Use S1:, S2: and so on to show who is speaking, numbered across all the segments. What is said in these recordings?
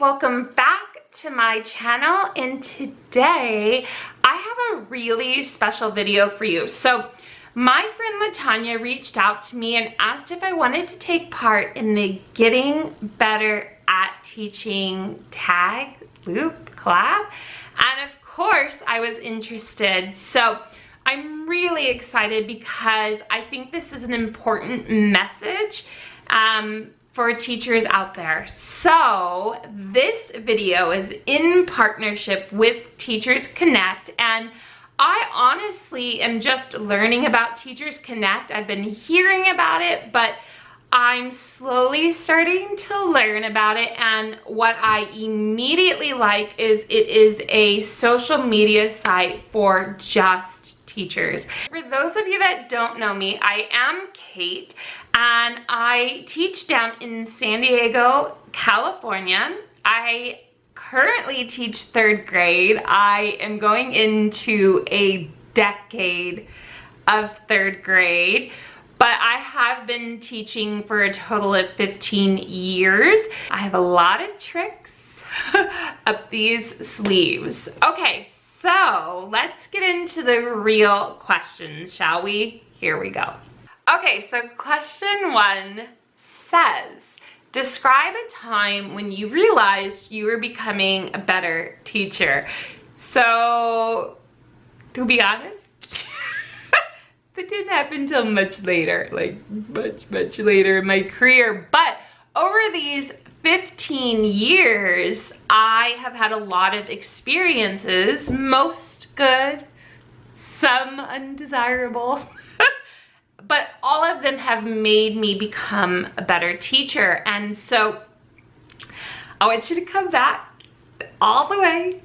S1: welcome back to my channel, and today I have a really special video for you. So my friend Tawnya reached out to me and asked if I wanted to take part in the Getting Better at Teaching Tag Loop collab, and of course I was interested. So I'm really excited because I think this is an important message for teachers out there. So this video is in partnership with Teachers Connect, and I honestly am just learning about Teachers Connect. I've been hearing about it, but I'm slowly starting to learn about it, and what I immediately like is it is a social media site for just teachers. For those of you that don't know me, I am Kate, and I teach down in San Diego, California. I currently teach 3rd grade. I am going into a decade of 3rd grade, but I have been teaching for a total of 15 years. I have a lot of tricks up these sleeves. Okay, so let's get into the real questions, shall we? Here we go. Okay, so question 1 says, describe a time when you realized you were becoming a better teacher. So, to be honest, that didn't happen until much later, like much later in my career. But over these 15 years, I have had a lot of experiences, most good, some undesirable. But all of them have made me become a better teacher. And so I want you to come back all the way.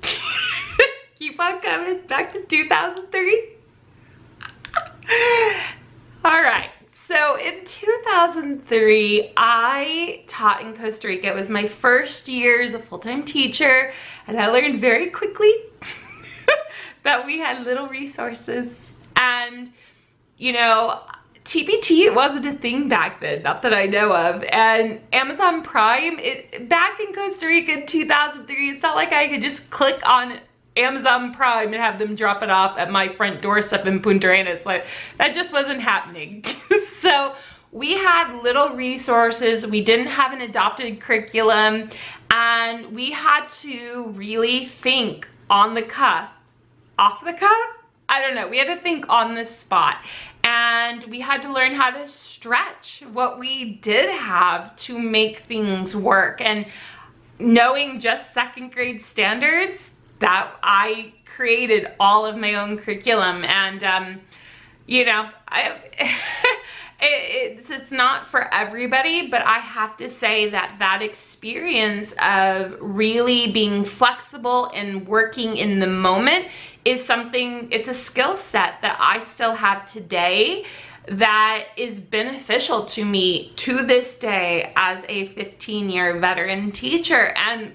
S1: Keep on coming back to 2003. All right. So in 2003, I taught in Costa Rica. It was my first year as a full-time teacher, and I learned very quickly that we had little resources. And, you know, TBT, it wasn't a thing back then, not that I know of. And Amazon Prime, back in Costa Rica in 2003, it's not like I could just click on Amazon Prime and have them drop it off at my front doorstep in Punta Arenas. Like, that just wasn't happening. So we had little resources. We didn't have an adopted curriculum, and we had to really think on the cuff, off the cuff? I don't know. We had to think on the spot. And we had to learn how to stretch what we did have to make things work. And knowing just 2nd grade standards, that I created all of my own curriculum. And, you know, it's not for everybody, but I have to say that that experience of really being flexible and working in the moment is something, it's a skill set that I still have today that is beneficial to me to this day as a 15-year veteran teacher. And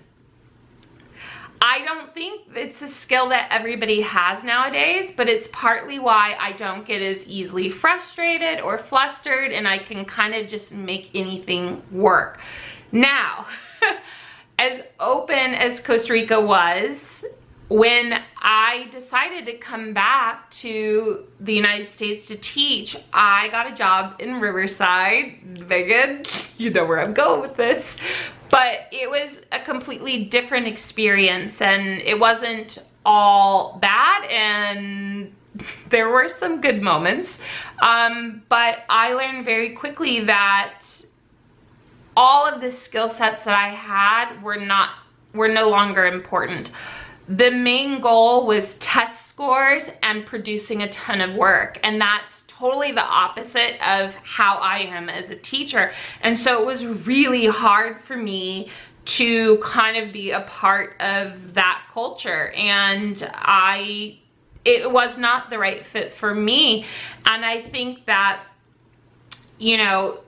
S1: I don't think it's a skill that everybody has nowadays, but it's partly why I don't get as easily frustrated or flustered, and I can kind of just make anything work. Now, as open as Costa Rica was, when I decided to come back to the United States to teach, I got a job in Riverside. Vegan, you know where I'm going with this. But it was a completely different experience, and it wasn't all bad, and there were some good moments. But I learned very quickly that all of the skill sets that I had were no longer important. The main goal was test scores and producing a ton of work, and that's totally the opposite of how I am as a teacher. And so it was really hard for me to kind of be a part of that culture, and it was not the right fit for me. And I think that, you know,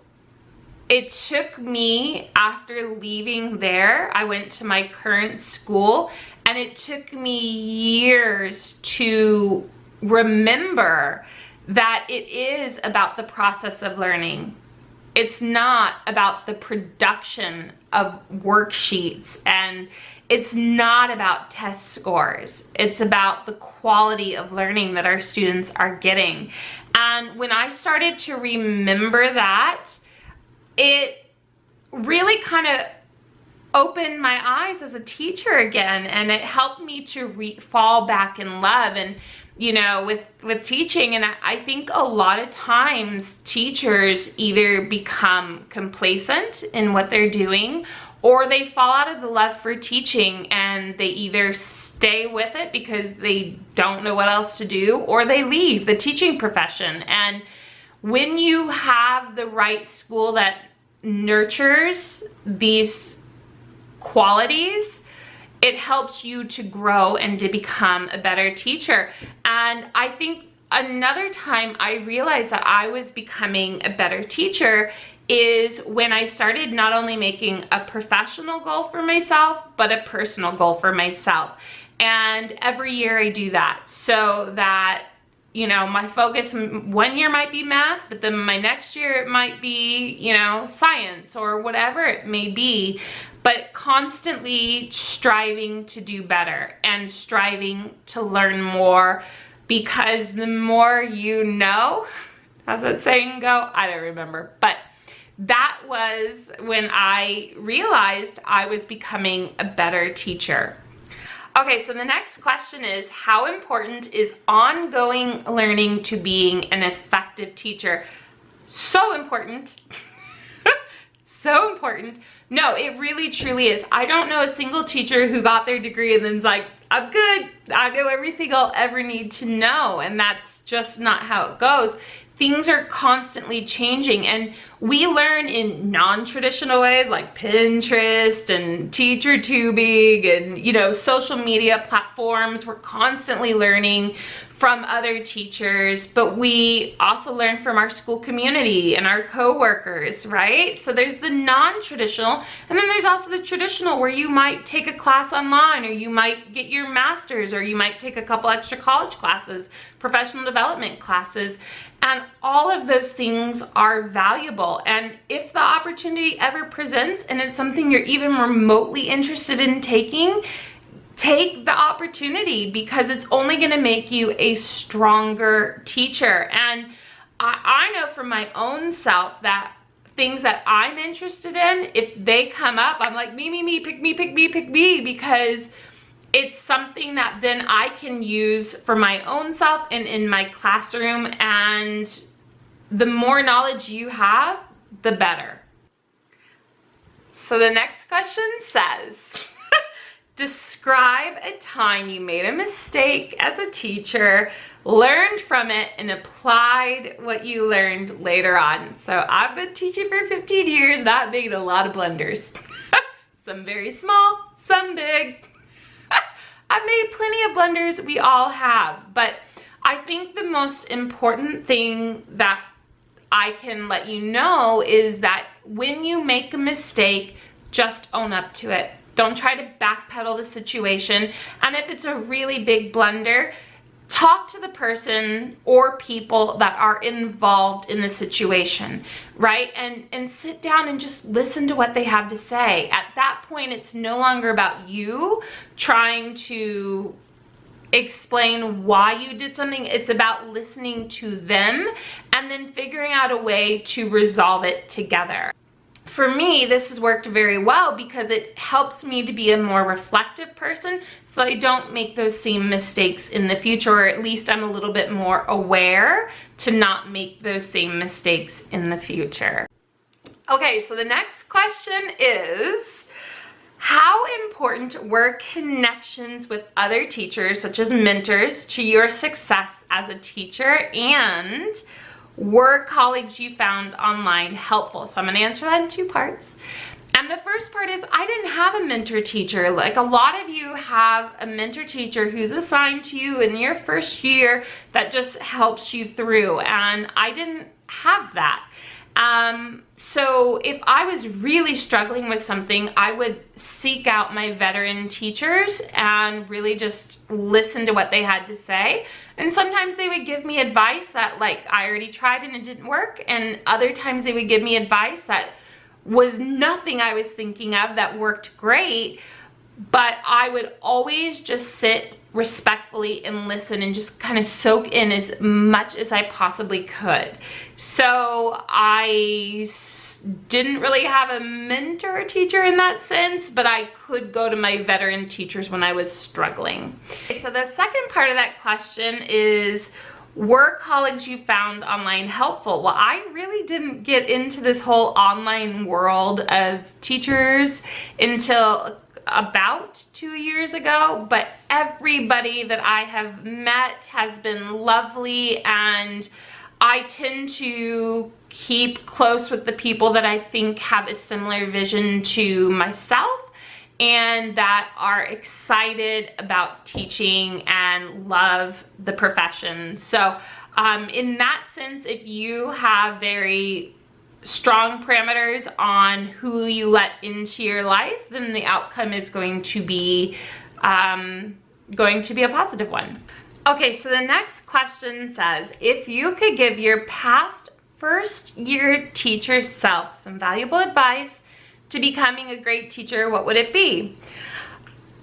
S1: it took me, after leaving there, I went to my current school, and it took me years to remember that it is about the process of learning. It's not about the production of worksheets, and it's not about test scores. It's about the quality of learning that our students are getting. And when I started to remember that, it really kind of opened my eyes as a teacher again, and it helped me to fall back in love and, you know, with teaching. And I think a lot of times teachers either become complacent in what they're doing, or they fall out of the love for teaching and they either stay with it because they don't know what else to do, or they leave the teaching profession. And when you have the right school that nurtures these qualities, it helps you to grow and to become a better teacher. And I think another time I realized that I was becoming a better teacher is when I started not only making a professional goal for myself, but a personal goal for myself. And every year I do that, so that, you know, my focus one year might be math, but then my next year it might be, you know, science or whatever it may be, but constantly striving to do better and striving to learn more, because the more you know, how's that saying go? I don't remember, but that was when I realized I was becoming a better teacher. Okay, so the next question is, how important is ongoing learning to being an effective teacher? So important. So important. No, it really truly is. I don't know a single teacher who got their degree and then's like, I'm good, I know everything I'll ever need to know. And that's just not how it goes. Things are constantly changing, and we learn in non-traditional ways like Pinterest and TeacherTubing and, you know, social media platforms. We're constantly learning from other teachers, but we also learn from our school community and our co-workers, right? So there's the non-traditional, and then there's also the traditional, where you might take a class online, or you might get your master's, or you might take a couple extra college classes, professional development classes. And all of those things are valuable. And if the opportunity ever presents and it's something you're even remotely interested in taking, take the opportunity, because it's only going to make you a stronger teacher. And I know from my own self that things that I'm interested in, if they come up, I'm like, me, pick me, because it's something that then I can use for my own self and in my classroom. And the more knowledge you have, the better. So the next question says, describe a time you made a mistake as a teacher, learned from it, and applied what you learned later on. So I've been teaching for 15 years, and I've made a lot of blunders. Some very small, some big. I've made plenty of blunders, we all have, but I think the most important thing that I can let you know is that when you make a mistake, just own up to it. Don't try to backpedal the situation. And if it's a really big blunder, talk to the person or people that are involved in the situation, right? And sit down and just listen to what they have to say. At that point, it's no longer about you trying to explain why you did something. It's about listening to them and then figuring out a way to resolve it together. For me, this has worked very well because it helps me to be a more reflective person, so I don't make those same mistakes in the future, or at least I'm a little bit more aware to not make those same mistakes in the future. Okay, so the next question is, how important were connections with other teachers, such as mentors, to your success as a teacher, and were colleagues you found online helpful? So I'm going to answer that in two parts. And the first part is, I didn't have a mentor teacher. Like a lot of you have a mentor teacher who's assigned to you in your first year that just helps you through. And I didn't have that. So if I was really struggling with something, I would seek out my veteran teachers and really just listen to what they had to say. And sometimes they would give me advice that like I already tried and it didn't work. And other times they would give me advice that was nothing I was thinking of that worked great. But I would always just sit respectfully and listen and just kind of soak in as much as I possibly could. So I didn't really have a mentor or teacher in that sense, but I could go to my veteran teachers when I was struggling. Okay, so the second part of that question is, were colleagues you found online helpful? Well, I really didn't get into this whole online world of teachers until about 2 years ago, but everybody that I have met has been lovely, and I tend to keep close with the people that I think have a similar vision to myself and that are excited about teaching and love the profession. So in that sense, if you have very strong parameters on who you let into your life, then the outcome is going to be a positive one. Okay, so the next question says, if you could give your past first year teacher self some valuable advice to becoming a great teacher, what would it be?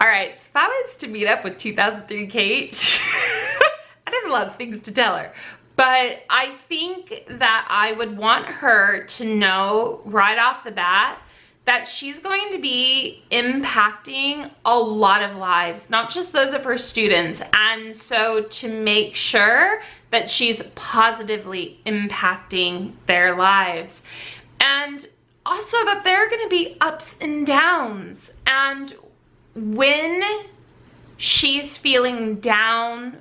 S1: All right, so if I was to meet up with 2003 Kate, I'd have a lot of things to tell her. But I think that I would want her to know right off the bat that she's going to be impacting a lot of lives, not just those of her students. And so to make sure that she's positively impacting their lives. And also that there are going to be ups and downs. And when she's feeling down,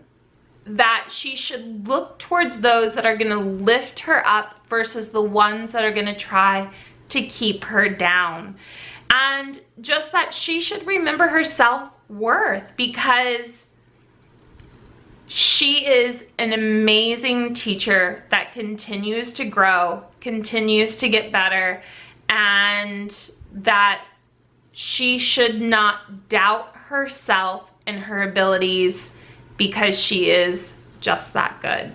S1: that she should look towards those that are going to lift her up versus the ones that are going to try to keep her down. And just that she should remember her self-worth, because she is an amazing teacher that continues to grow, continues to get better, and that she should not doubt herself and her abilities, because she is just that good.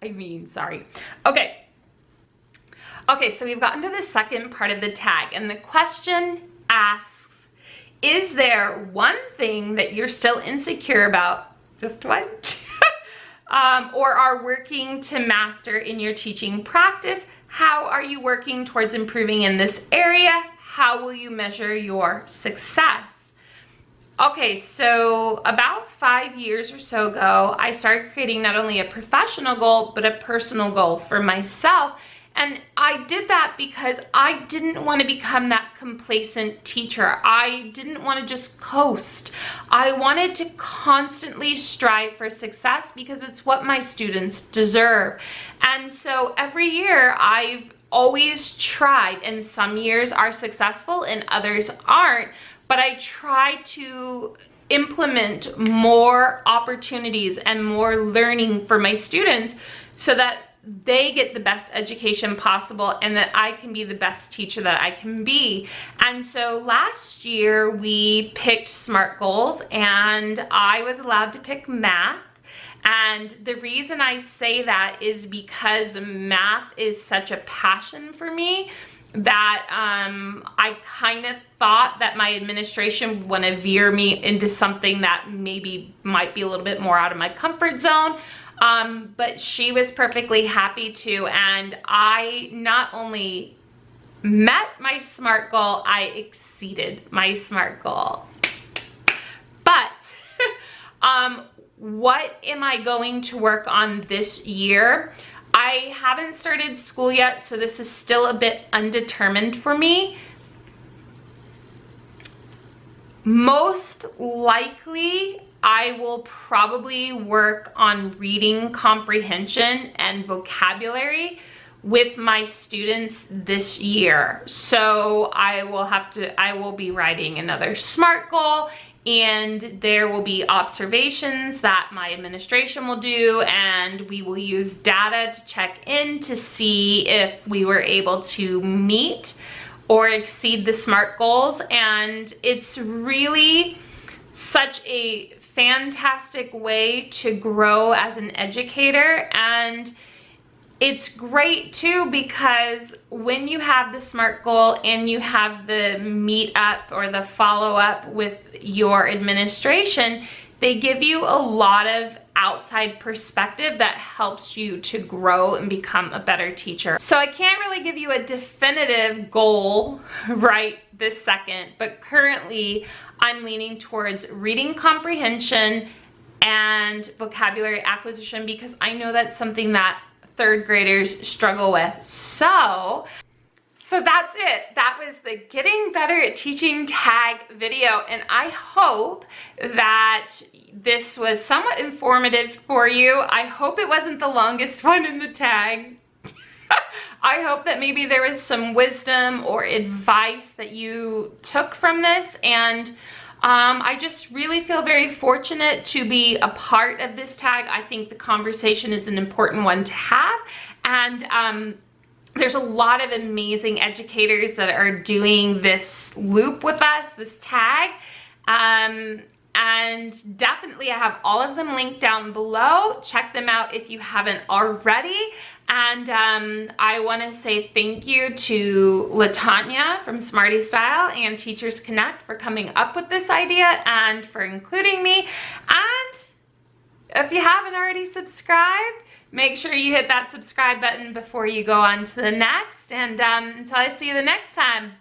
S1: I mean, sorry. Okay, so we've gotten to the second part of the tag, and the question asks, is there one thing that you're still insecure about, just one, or are working to master in your teaching practice? How are you working towards improving in this area? How will you measure your success? Okay, so about 5 years or so ago, I started creating not only a professional goal, but a personal goal for myself. And I did that because I didn't want to become that complacent teacher. I didn't want to just coast. I wanted to constantly strive for success because it's what my students deserve. And so every year I've always tried, and some years are successful and others aren't, but I try to implement more opportunities and more learning for my students so that they get the best education possible and that I can be the best teacher that I can be. And so last year we picked SMART goals, and I was allowed to pick math. And the reason I say that is because math is such a passion for me that I kind of thought that my administration would want to veer me into something that maybe might be a little bit more out of my comfort zone. But she was perfectly happy to, and I not only met my SMART goal, I exceeded my SMART goal. But what am I going to work on this year? I haven't started school yet, so this is still a bit undetermined for me. Most likely, I will probably work on reading comprehension and vocabulary with my students this year. So I will be writing another SMART goal, and there will be observations that my administration will do, and we will use data to check in to see if we were able to meet or exceed the SMART goals. And it's really such a fantastic way to grow as an educator. And it's great too, because when you have the SMART goal and you have the meet up or the follow up with your administration, they give you a lot of outside perspective that helps you to grow and become a better teacher. So I can't really give you a definitive goal right this second, but currently I'm leaning towards reading comprehension and vocabulary acquisition, because I know that's something that third graders struggle with. So that's it. That was the Getting Better at Teaching tag video, and I hope that this was somewhat informative for you. I hope it wasn't the longest one in the tag. I hope that maybe there was some wisdom or advice that you took from this, and I just really feel very fortunate to be a part of this tag. I think the conversation is an important one to have, and there's a lot of amazing educators that are doing this loop with us, this tag, and definitely I have all of them linked down below. Check them out if you haven't already. And I want to say thank you to Tawnya from Smarty Style and Teachers Connect for coming up with this idea and for including me. And if you haven't already subscribed, make sure you hit that subscribe button before you go on to the next. And until I see you the next time,